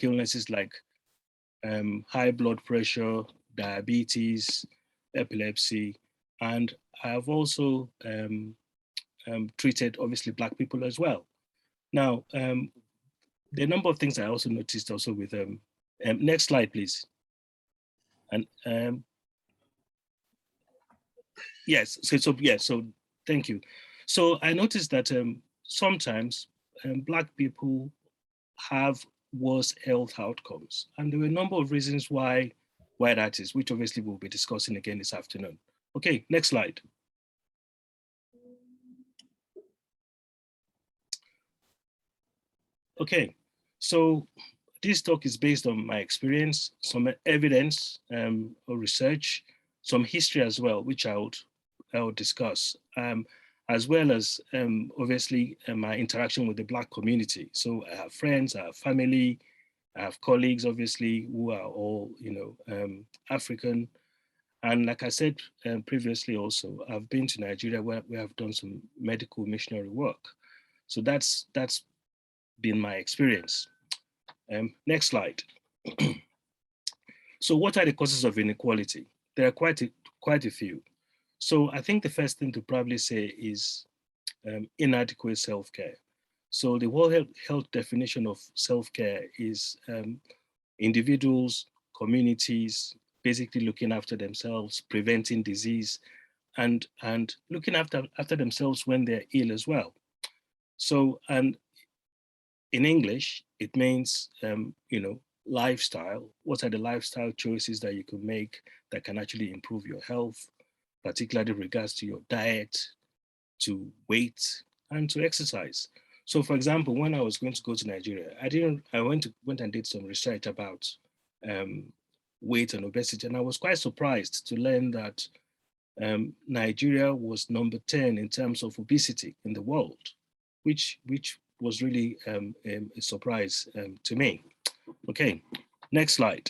chronic illnesses like high blood pressure, diabetes, epilepsy, and I have also treated obviously Black people as well. Now, the number of things I also noticed also with next slide, please. And yes, so thank you. So I noticed that sometimes Black people have worse health outcomes, and there were a number of reasons why that is, which obviously we'll be discussing again this afternoon. Okay, next slide. Okay, so this talk is based on my experience, some evidence or research, some history as well, which I will discuss, as well as obviously my interaction with the Black community. So I have friends, I have family, I have colleagues, obviously, who are all, African. And like I said previously also, I've been to Nigeria where we have done some medical missionary work. So that's been my experience. Next slide. So what are the causes of inequality? There are quite a few. So I think the first thing to probably say is inadequate self-care. So the World Health definition of self-care is individuals, communities, basically looking after themselves, preventing disease, and looking after themselves when they're ill as well. So, and in English, it means, lifestyle. What are the lifestyle choices that you can make that can actually improve your health, particularly regards to your diet, to weight, and to exercise? So, for example, when I was going to go to Nigeria, I went and did some research about weight and obesity, and I was quite surprised to learn that Nigeria was number 10 in terms of obesity in the world, which was really a surprise to me. Okay, next slide.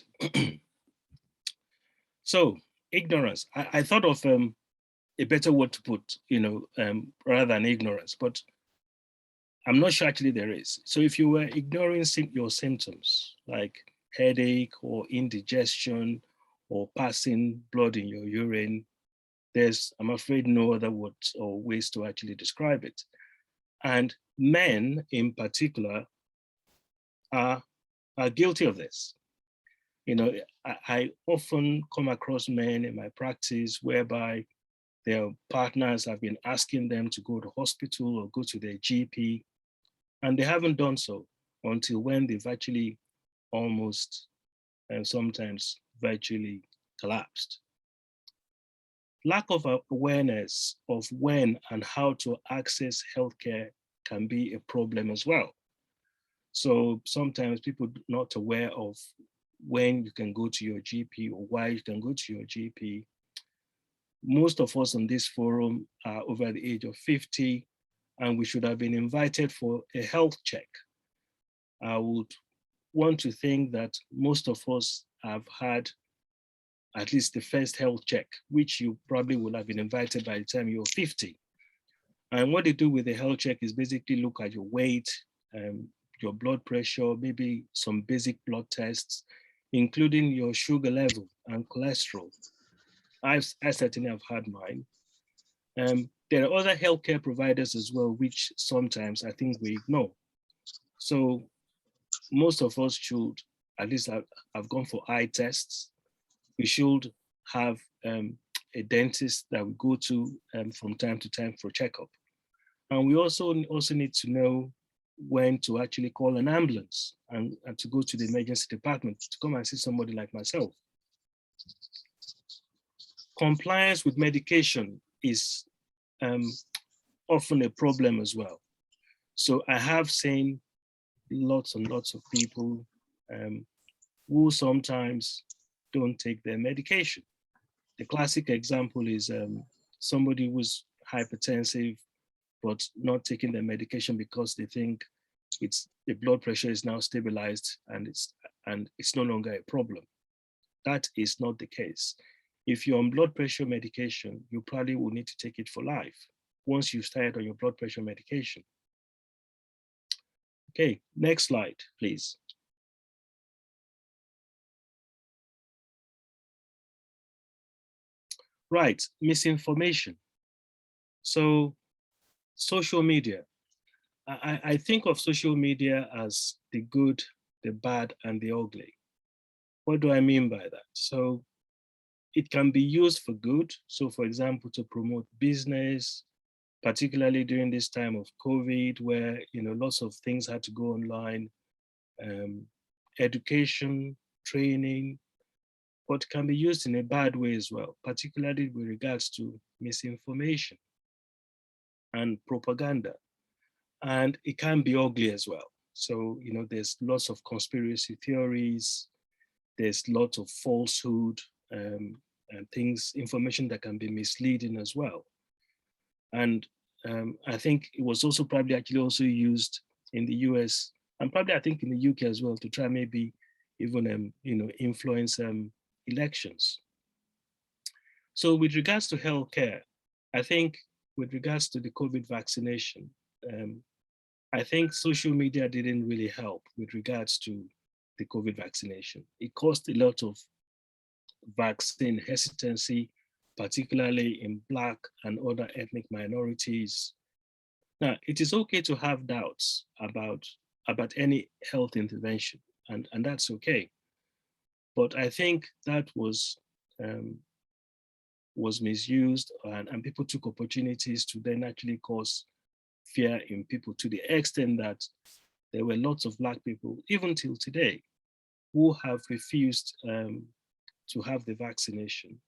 So ignorance. I thought of a better word to put, rather than ignorance, but I'm not sure actually there is. So if you were ignoring your symptoms like headache or indigestion or passing blood in your urine, there's, I'm afraid, no other words or ways to actually describe it. And men in particular are guilty of this. I often come across men in my practice whereby their partners have been asking them to go to hospital or go to their GP, and they haven't done so until when they've actually almost and sometimes virtually collapsed. Lack of awareness of when and how to access healthcare can be a problem as well. So sometimes people are not aware of when you can go to your GP or why you can go to your GP. Most of us on this forum are over the age of 50, and we should have been invited for a health check. I would want to think that most of us have had at least the first health check, which you probably will have been invited by the time you're 50. And what they do with the health check is basically look at your weight, your blood pressure, maybe some basic blood tests, including your sugar level and cholesterol. I certainly have had mine. There are other healthcare providers as well, which sometimes I think we ignore. So most of us should, at least have gone for eye tests. We should have a dentist that we go to from time to time for checkup. And we also need to know when to actually call an ambulance and to go to the emergency department to come and see somebody like myself. Compliance with medication is often a problem as well. So I have seen lots and lots of people who sometimes don't take their medication. The classic example is somebody who's hypertensive but not taking their medication because they think the blood pressure is now stabilized and it's no longer a problem. That is not the case. If you're on blood pressure medication, you probably will need to take it for life once you've started on your blood pressure medication. Okay, next slide, please. Right, misinformation. So social media. I think of social media as the good, the bad, and the ugly. What do I mean by that? So it can be used for good. So for example, to promote business, particularly during this time of COVID, where lots of things had to go online, um, education, training, but can be used in a bad way as well, particularly with regards to misinformation and propaganda. And it can be ugly as well. So, there's lots of conspiracy theories, there's lots of falsehood, and things, information that can be misleading as well. And I think it was also probably actually also used in the US and probably I think in the UK as well to try maybe even influence elections. So with regards to healthcare, I think with regards to the COVID vaccination, um, I think social media didn't really help with regards to the COVID vaccination. It caused a lot of vaccine hesitancy, particularly in Black and other ethnic minorities. Now, it is okay to have doubts about any health intervention, and that's okay. But I think that um, was misused, and people took opportunities to then actually cause fear in people to the extent that there were lots of Black people, even till today, who have refused to have the vaccination.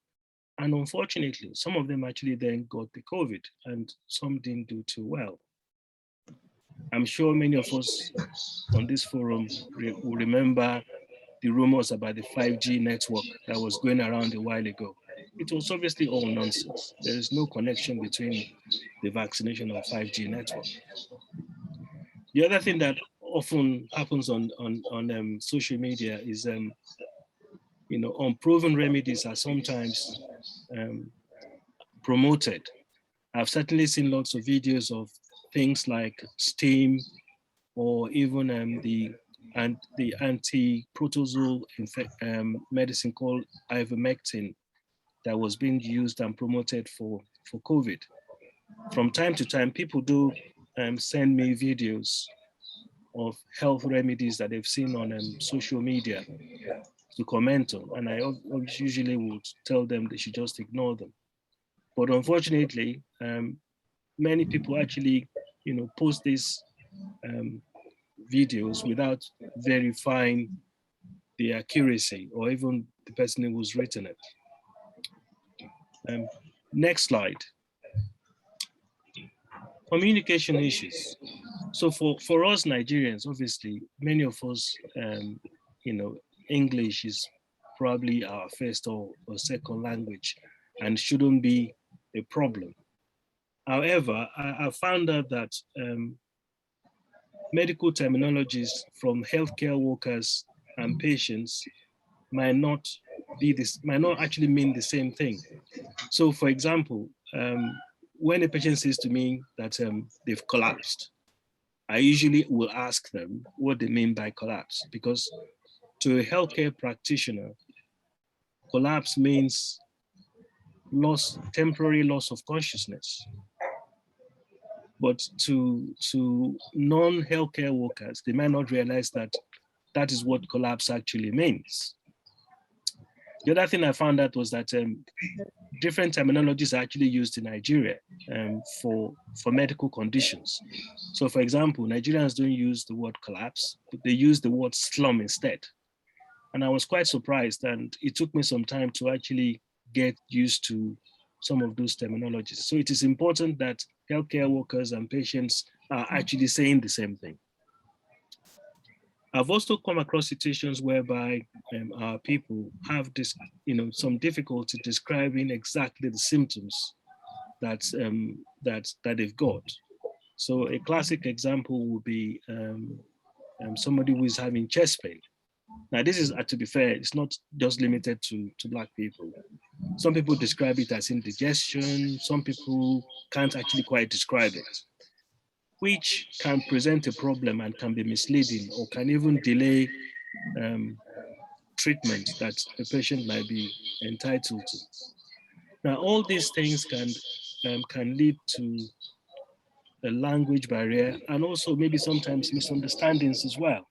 And unfortunately, some of them actually then got the COVID and some didn't do too well. I'm sure many of us on this forum will remember the rumors about the 5G network that was going around a while ago. It was obviously all nonsense. There is no connection between the vaccination and 5G network. The other thing that often happens on social media is, unproven remedies are sometimes um, promoted. I've certainly seen lots of videos of things like steam or even the anti-protozoal medicine called ivermectin that was being used and promoted for COVID. From time to time, people do send me videos of health remedies that they've seen on social media to comment on, and I usually would tell them they should just ignore them. But unfortunately, many people actually, post these um, videos without verifying the accuracy or even the person who was written it. Next slide. Communication issues. So for us Nigerians, obviously, many of us, English is probably our first or second language and shouldn't be a problem. However, I found out that medical terminologies from healthcare workers and patients might not actually mean the same thing. So for example, when a patient says to me that they've collapsed, I usually will ask them what they mean by collapse, because to a healthcare practitioner, collapse means temporary loss of consciousness. But to non-healthcare workers, they might not realize that that is what collapse actually means. The other thing I found out was that different terminologies are actually used in Nigeria for medical conditions. So for example, Nigerians don't use the word collapse, but they use the word slum instead. And I was quite surprised, and it took me some time to actually get used to some of those terminologies. So it is important that healthcare workers and patients are actually saying the same thing. I've also come across situations whereby our people have this, some difficulty describing exactly the symptoms that they've got. So a classic example would be somebody who is having chest pain. Now, this is, to be fair, it's not just limited to Black people. Some people describe it as indigestion. Some people can't actually quite describe it, which can present a problem and can be misleading or can even delay treatment that the patient might be entitled to. Now, all these things can lead to a language barrier and also maybe sometimes misunderstandings as well,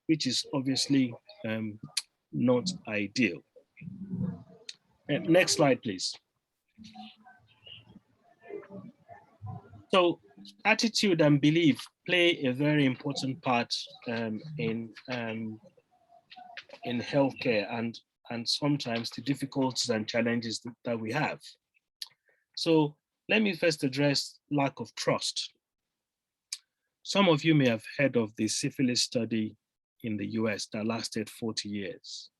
which is obviously not ideal. Next slide, please. So attitude and belief play a very important part in healthcare and sometimes the difficulties and challenges that we have. So let me first address lack of trust. Some of you may have heard of the syphilis study in the US that lasted 40 years.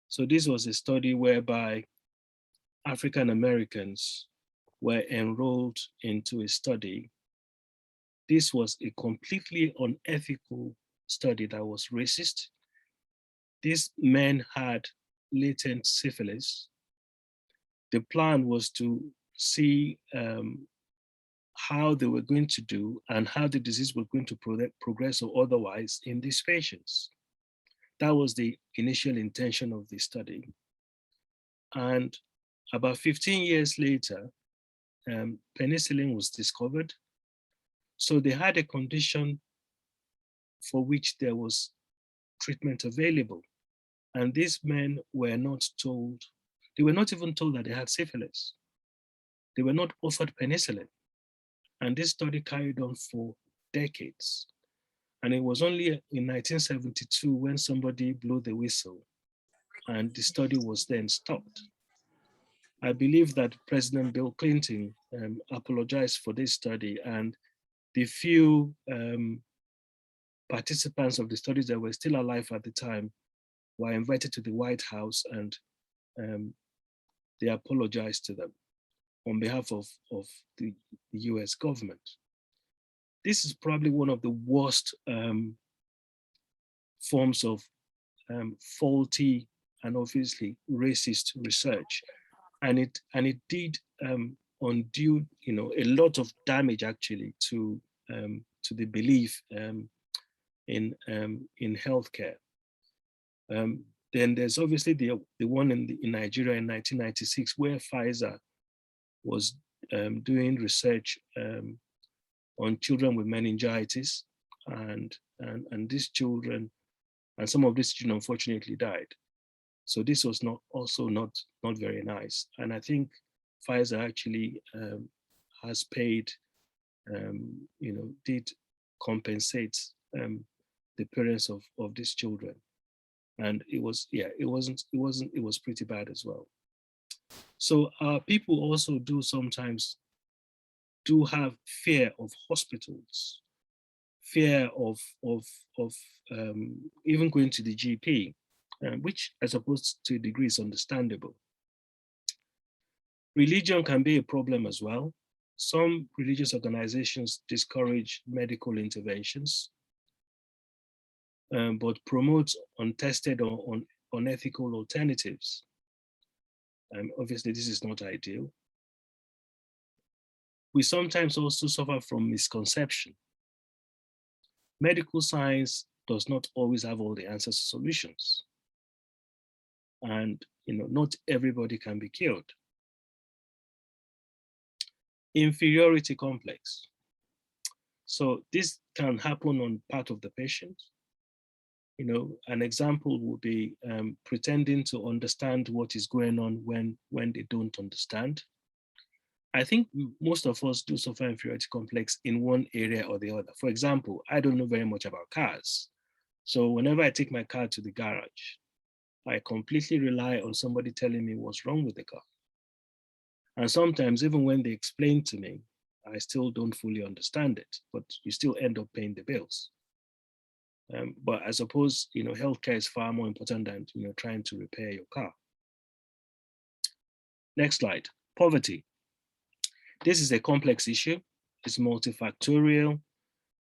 So this was a study whereby African Americans were enrolled into a study. This was a completely unethical study that was racist. These men had latent syphilis. The plan was to see how they were going to do and how the disease was going to progress or otherwise in these patients. That was the initial intention of the study. And about 15 years later, penicillin was discovered. So they had a condition for which there was treatment available. And these men were not told, they were not even told that they had syphilis. They were not offered penicillin. And this study carried on for decades. And it was only in 1972 when somebody blew the whistle and the study was then stopped. I believe that President Bill Clinton apologized for this study, and the few participants of the studies that were still alive at the time were invited to the White House, and they apologized to them on behalf of the US government. This is probably one of the worst forms of faulty and obviously racist research. And it did undo, a lot of damage actually to the belief in healthcare. Then there's obviously the one in Nigeria in 1996 where Pfizer was doing research on children with meningitis, and these children, and some of these children unfortunately died. So this was not very nice. And I think Pfizer actually has paid, did compensate the parents of these children. And it was pretty bad as well. So people also do sometimes have fear of hospitals, fear of even going to the GP, which I suppose to a degree is understandable. Religion can be a problem as well. Some religious organizations discourage medical interventions, but promote untested or unethical alternatives. Obviously, this is not ideal. We sometimes also suffer from misconception. Medical science does not always have all the answers to solutions. And not everybody can be cured. Inferiority complex. So this can happen on part of the patient. An example would be pretending to understand what is going on when they don't understand. I think most of us do suffer inferiority complex in one area or the other. For example, I don't know very much about cars. So whenever I take my car to the garage, I completely rely on somebody telling me what's wrong with the car. And sometimes even when they explain to me, I still don't fully understand it, but you still end up paying the bills. But I suppose, healthcare is far more important than, trying to repair your car. Next slide, poverty. This is a complex issue. It's multifactorial.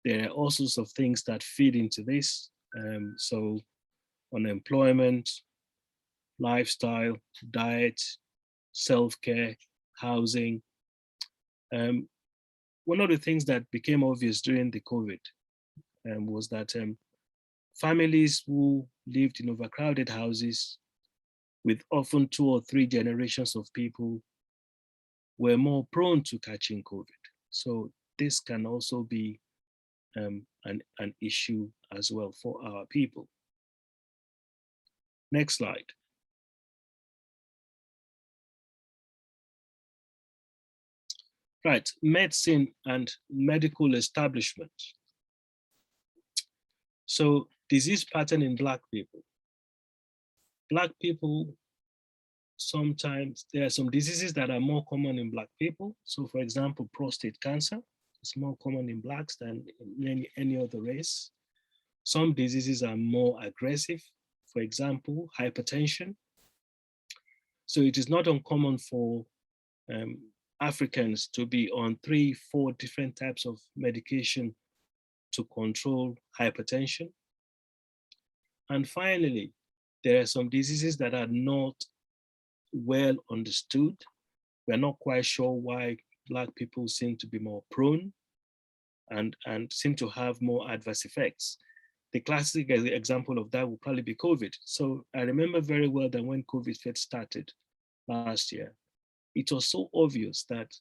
There are all sorts of things that feed into this. So unemployment, lifestyle, diet, self-care, housing. One of the things that became obvious during the COVID was that families who lived in overcrowded houses with often 2 or 3 generations of people were more prone to catching COVID. So this can also be an issue as well for our people. Next slide. Right, medicine and medical establishment. So disease pattern in Black people. Black people, sometimes there are some diseases that are more common in Black people. So for example, prostate cancer is more common in Blacks than in any other race. Some diseases are more aggressive. For example, hypertension. So it is not uncommon for Africans to be on 3, 4 different types of medication to control hypertension. And finally, there are some diseases that are not well understood. We're not quite sure why Black people seem to be more prone and seem to have more adverse effects. The classic example of that will probably be COVID. So I remember very well that when COVID first started last year, it was so obvious that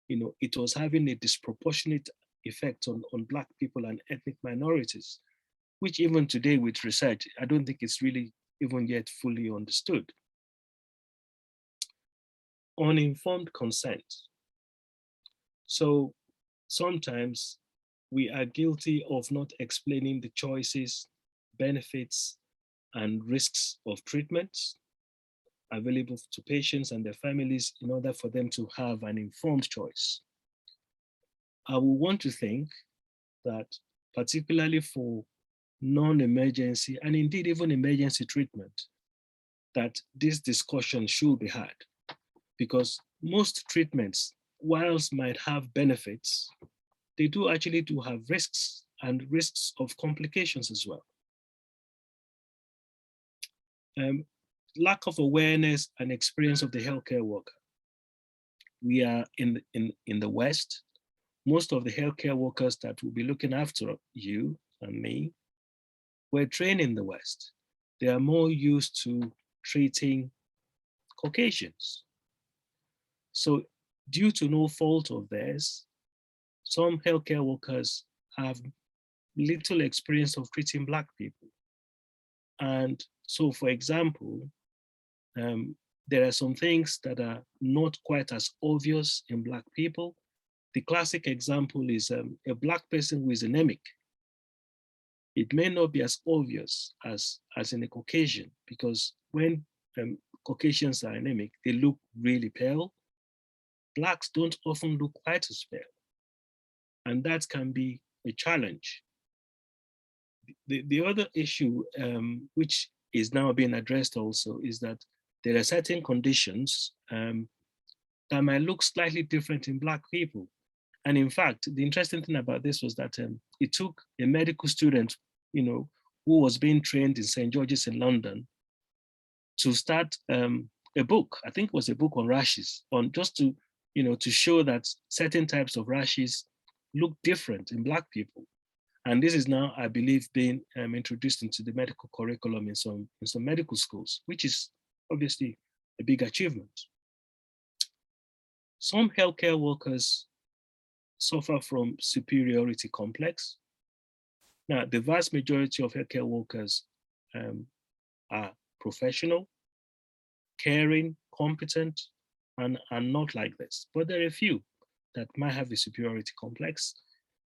it was having a disproportionate effect on Black people and ethnic minorities, which even today with research, I don't think it's really even yet fully understood. Uninformed consent. So sometimes we are guilty of not explaining the choices, benefits, and risks of treatments available to patients and their families in order for them to have an informed choice. I would want to think that particularly for non-emergency and indeed even emergency treatment, that this discussion should be had, because most treatments, whilst might have benefits, they do actually have risks and risks of complications as well. Lack of awareness and experience of the healthcare worker. We are in the West. Most of the healthcare workers that will be looking after you and me were trained in the West. They are more used to treating Caucasians. So due to no fault of theirs, some healthcare workers have little experience of treating Black people. And so, for example, there are some things that are not quite as obvious in Black people. The classic example is a Black person who is anemic. It may not be as obvious as in a Caucasian, because when Caucasians are anemic, they look really pale. Blacks don't often look quite as pale. And that can be a challenge. The other issue, which is now being addressed also, is that there are certain conditions that might look slightly different in Black people. And in fact, the interesting thing about this was that it took a medical student, who was being trained in St. George's in London, to start a book. I think it was a book on rashes, on just to, to show that certain types of rashes look different in Black people. And this is now, I believe, being introduced into the medical curriculum in some medical schools, which is obviously a big achievement. Some healthcare workers suffer from superiority complex. Now, the vast majority of healthcare workers are professional, caring, competent, and are not like this. But there are a few that might have a superiority complex.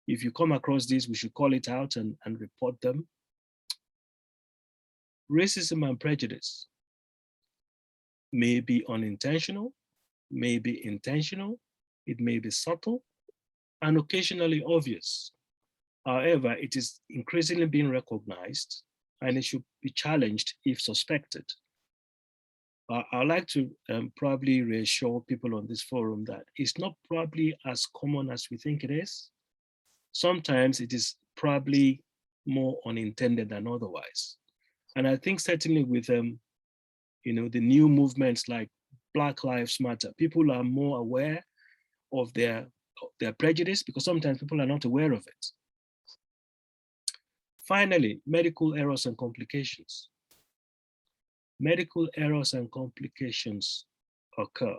If you come across these, we should call it out and report them. Racism and prejudice may be unintentional, may be intentional, it may be subtle, and occasionally obvious. However, it is increasingly being recognized, and it should be challenged if suspected. I'd like to probably reassure people on this forum that it's not probably as common as we think it is. Sometimes it is probably more unintended than otherwise. And I think certainly with the new movements like Black Lives Matter, people are more aware of their prejudice, because sometimes people are not aware of it. Finally, medical errors and complications. Medical errors and complications occur.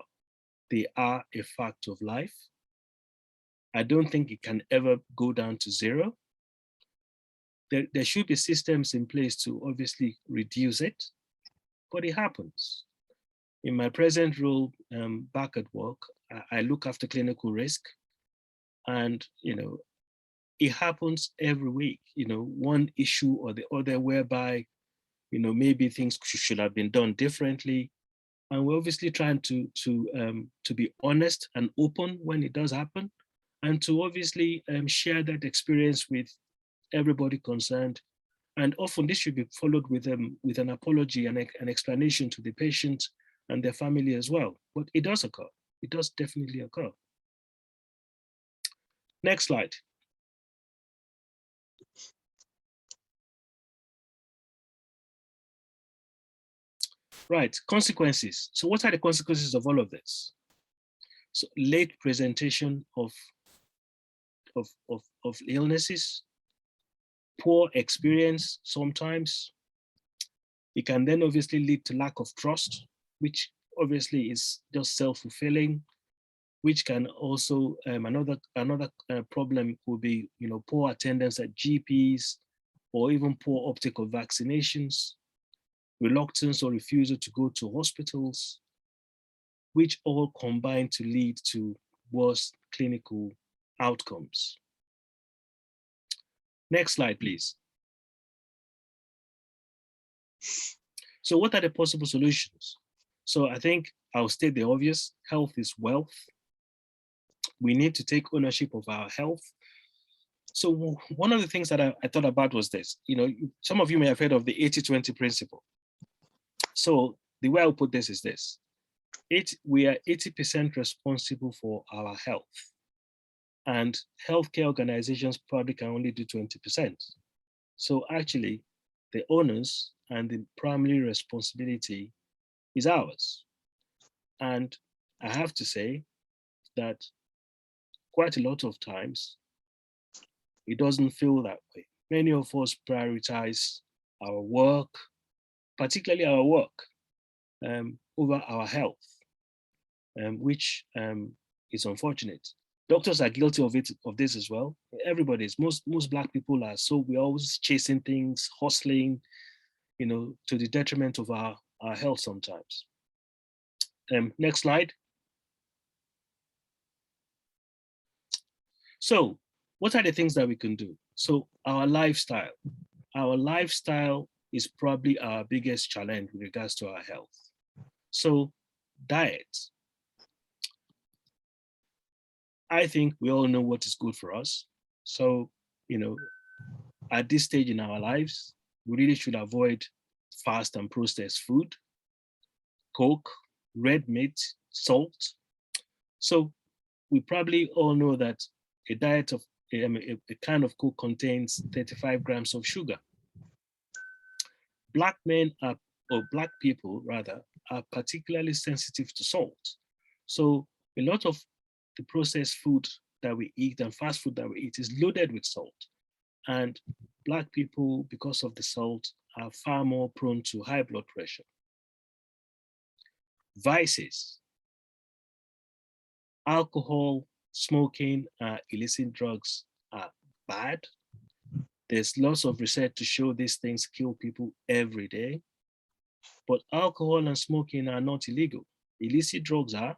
they are a fact of life. I don't think it can ever go down to zero. There should be systems in place to obviously reduce it, but it happens. In my present role back at work, I look after clinical risk, and it happens every week. One issue or the other whereby maybe things should have been done differently, and we're obviously trying to be honest and open when it does happen, and to obviously share that experience with everybody concerned. And often this should be followed with an apology and an explanation to the patient and their family as well. But it does occur. It does definitely occur. Next slide. Right, consequences. So what are the consequences of all of this? So late presentation of illnesses, poor experience sometimes. It can then obviously lead to lack of trust, which obviously is just self-fulfilling, which can also, another problem would be, poor attendance at GPs, or even poor uptake of vaccinations, reluctance or refusal to go to hospitals, which all combine to lead to worse clinical outcomes. Next slide, please. So what are the possible solutions? So I think I'll state the obvious: health is wealth. We need to take ownership of our health. So one of the things that I thought about was this. Some of you may have heard of the 80-20 principle. So the way I'll put this is this: we are 80% responsible for our health, and healthcare organizations probably can only do 20%. So actually, the onus and the primary responsibility is ours. And I have to say that quite a lot of times, it doesn't feel that way. Many of us prioritize our work, particularly our work, over our health, which is unfortunate. Doctors are guilty of this as well. Most Black people are, so we're always chasing things, hustling, to the detriment of our health sometimes. Next slide. So what are the things that we can do? So our lifestyle is probably our biggest challenge with regards to our health. So diet. I think we all know what is good for us. So, at this stage in our lives, we really should avoid fast and processed food, Coke, red meat, salt. So we probably all know that a diet of a can of Coke contains 35 grams of sugar. Black people rather, are particularly sensitive to salt. So a lot of the processed food that we eat and fast food that we eat is loaded with salt. And Black people, because of the salt, are far more prone to high blood pressure. Vices. Alcohol, smoking, illicit drugs are bad. There's lots of research to show these things kill people every day. But alcohol and smoking are not illegal. Illicit drugs are.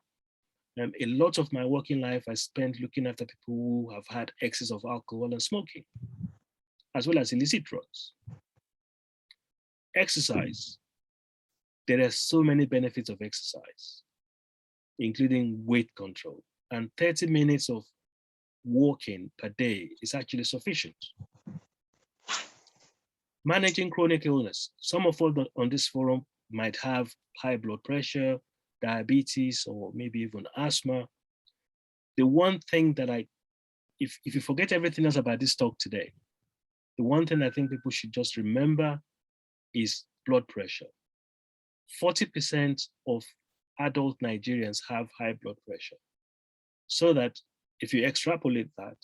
A lot of my working life I spent looking after people who have had excess of alcohol and smoking, as well as illicit drugs. Exercise. There are so many benefits of exercise, including weight control. And 30 minutes of walking per day is actually sufficient. Managing chronic illness. Some of us on this forum might have high blood pressure, diabetes, or maybe even asthma. The one thing that if you forget everything else about this talk today, the one thing I think people should just remember is blood pressure. 40% of adult Nigerians have high blood pressure. So that if you extrapolate that,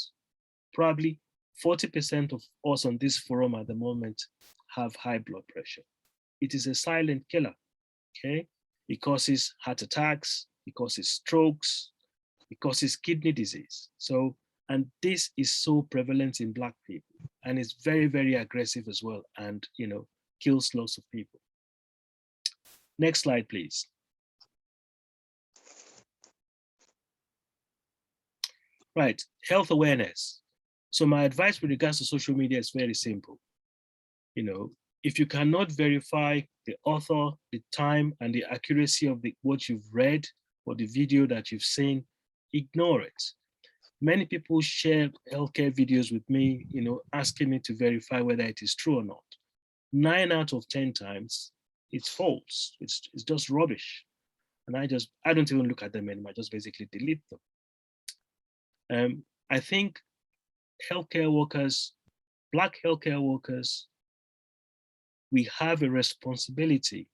probably 40% of us on this forum at the moment have high blood pressure. It is a silent killer, okay? It causes heart attacks, it causes strokes, it causes kidney disease. So, and this is so prevalent in Black people, and it's very, very aggressive as well, and kills lots of people. Next slide, please. Right, health awareness. So my advice with regards to social media is very simple. If you cannot verify the author, the time, and the accuracy of what you've read or the video that you've seen, ignore it. Many people share healthcare videos with me, asking me to verify whether it is true or not. 9 out of 10 times, it's false. It's just rubbish. And I don't even look at them anymore. I just basically delete them. I think healthcare workers, Black healthcare workers, we have a responsibility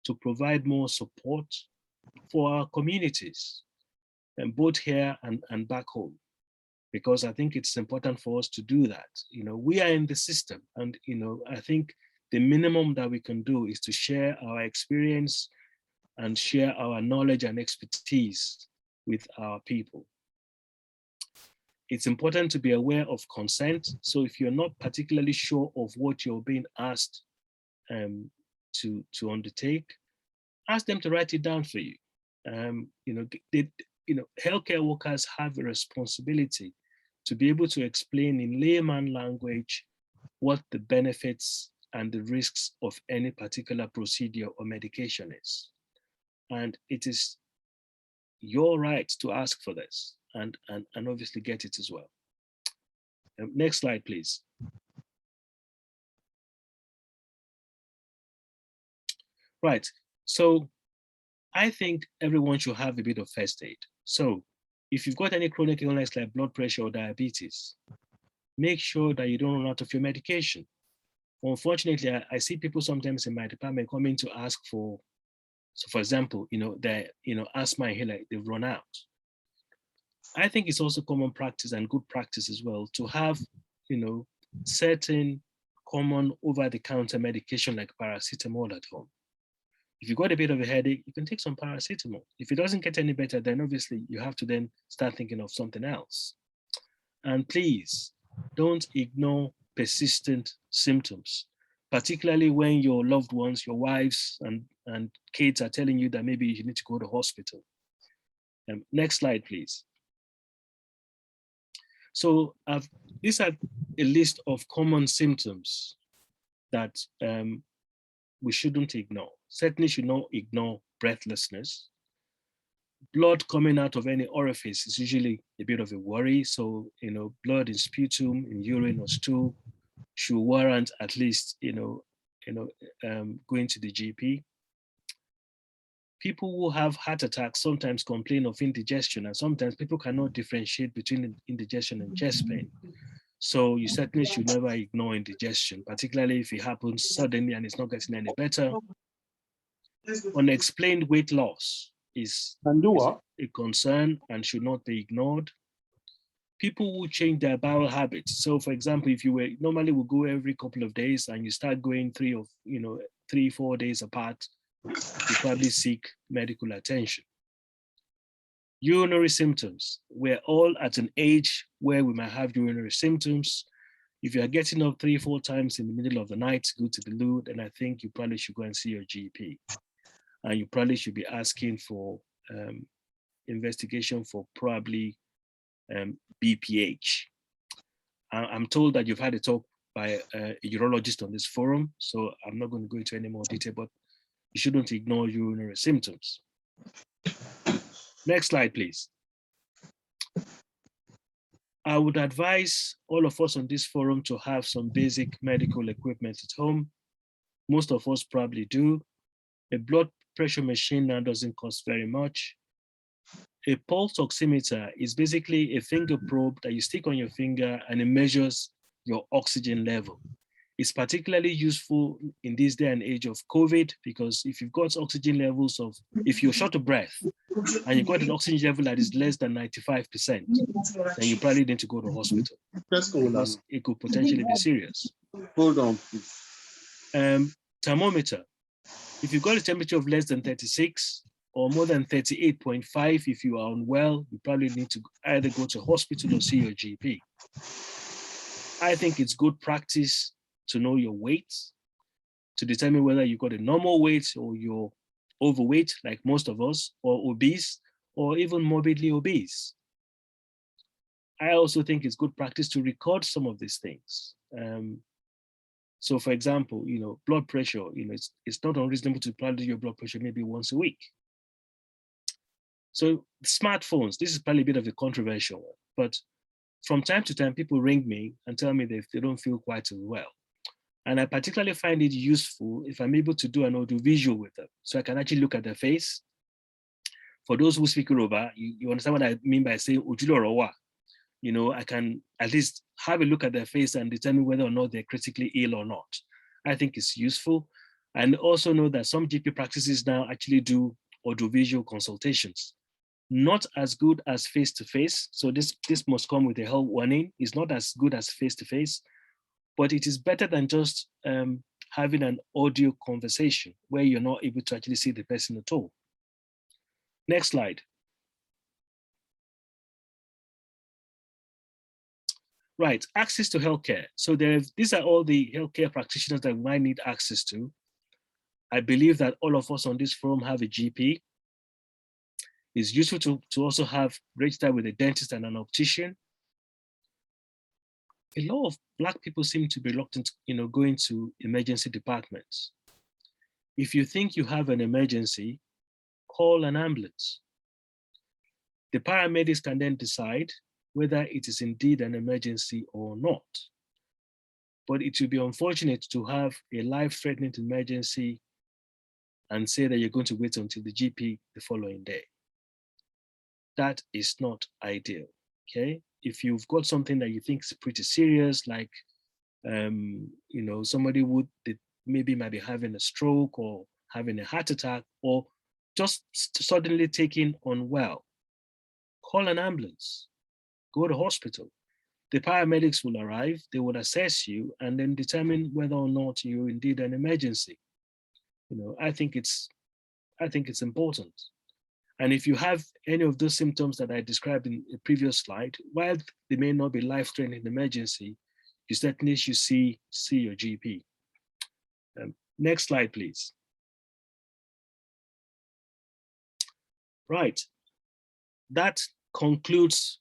to provide more support for our communities, and both here and back home, because I think it's important for us to do that. We are in the system, and I think the minimum that we can do is to share our experience and share our knowledge and expertise with our people. It's important to be aware of consent. So if you're not particularly sure of what you're being asked to undertake, ask them to write it down for you. Healthcare workers have a responsibility to be able to explain in layman language what the benefits and the risks of any particular procedure or medication is. And it is your right to ask for this and obviously get it as well. Next slide, please. Right, so I think everyone should have a bit of first aid. So if you've got any chronic illness like blood pressure or diabetes, make sure that you don't run out of your medication. Unfortunately, I see people sometimes in my department coming to ask for, so for example, their asthma inhaler, they've run out. I think it's also common practice and good practice as well to have, certain common over-the-counter medication like paracetamol at home. If you've got a bit of a headache, you can take some paracetamol. If it doesn't get any better, then obviously you have to then start thinking of something else. And please don't ignore persistent symptoms, particularly when your loved ones, your wives and kids are telling you that maybe you need to go to hospital. Next slide, please. So these are a list of common symptoms that we shouldn't ignore. Certainly should not ignore breathlessness. Blood coming out of any orifice is usually a bit of a worry. So, blood in sputum, in urine or stool should warrant at least, going to the GP. People who have heart attacks sometimes complain of indigestion, and sometimes people cannot differentiate between indigestion and chest pain. So you certainly should never ignore indigestion, particularly if it happens suddenly and it's not getting any better. Unexplained weight loss is a concern and should not be ignored. People who change their bowel habits. So for example, if you were normally would go every couple of days and you start going 3-4 days apart, you probably seek medical attention. Urinary symptoms. We're all at an age where we might have urinary symptoms. If you are getting up 3-4 times in the middle of the night to go to the loo, then I think you probably should go and see your GP. And you probably should be asking for investigation for probably BPH. I'm told that you've had a talk by a urologist on this forum, so I'm not going to go into any more detail, but you shouldn't ignore urinary symptoms. Next slide, please. I would advise all of us on this forum to have some basic medical equipment at home. Most of us probably do. A blood pressure machine now doesn't cost very much. A pulse oximeter is basically a finger probe that you stick on your finger and it measures your oxygen level. It's particularly useful in this day and age of COVID, because if you've got oxygen levels if you're short of breath and you've got an oxygen level that is less than 95%, then you probably need to go to hospital because it could potentially be serious. Hold on, please. Thermometer. If you've got a temperature of less than 36, or more than 38.5 if you are unwell, you probably need to either go to hospital or see your GP. I think it's good practice to know your weight, to determine whether you got a normal weight or you're overweight, like most of us, or obese, or even morbidly obese. I also think it's good practice to record some of these things. So for example, blood pressure, it's not unreasonable to plan your blood pressure maybe once a week. So smartphones, this is probably a bit of a controversial one, but from time to time, people ring me and tell me that they don't feel quite well. And I particularly find it useful if I'm able to do an audio visual with them. So I can actually look at their face. For those who speak Yoruba, you understand what I mean by saying Ojulo Rowa. I can at least have a look at their face and determine whether or not they're critically ill or not. I think it's useful. And also know that some GP practices now actually do audiovisual consultations. Not as good as face-to-face. So this must come with a health warning. It's not as good as face-to-face, but it is better than just having an audio conversation where you're not able to actually see the person at all. Next slide. Right, access to healthcare. So these are all the healthcare practitioners that we might need access to. I believe that all of us on this forum have a GP. It's useful to also have registered with a dentist and an optician. A lot of Black people seem to be reluctant, going to emergency departments. If you think you have an emergency, call an ambulance. The paramedics can then decide whether it is indeed an emergency or not. But it would be unfortunate to have a life-threatening emergency and say that you're going to wait until the GP the following day. That is not ideal, okay? If you've got something that you think is pretty serious, like, somebody maybe might be having a stroke or having a heart attack or just suddenly taking unwell, call an ambulance, go to hospital. The paramedics will arrive, they will assess you and then determine whether or not you're indeed an emergency. I think it's important. And if you have any of those symptoms that I described in the previous slide, while they may not be life-threatening emergency, you certainly should see your GP. Next slide, please. Right. That concludes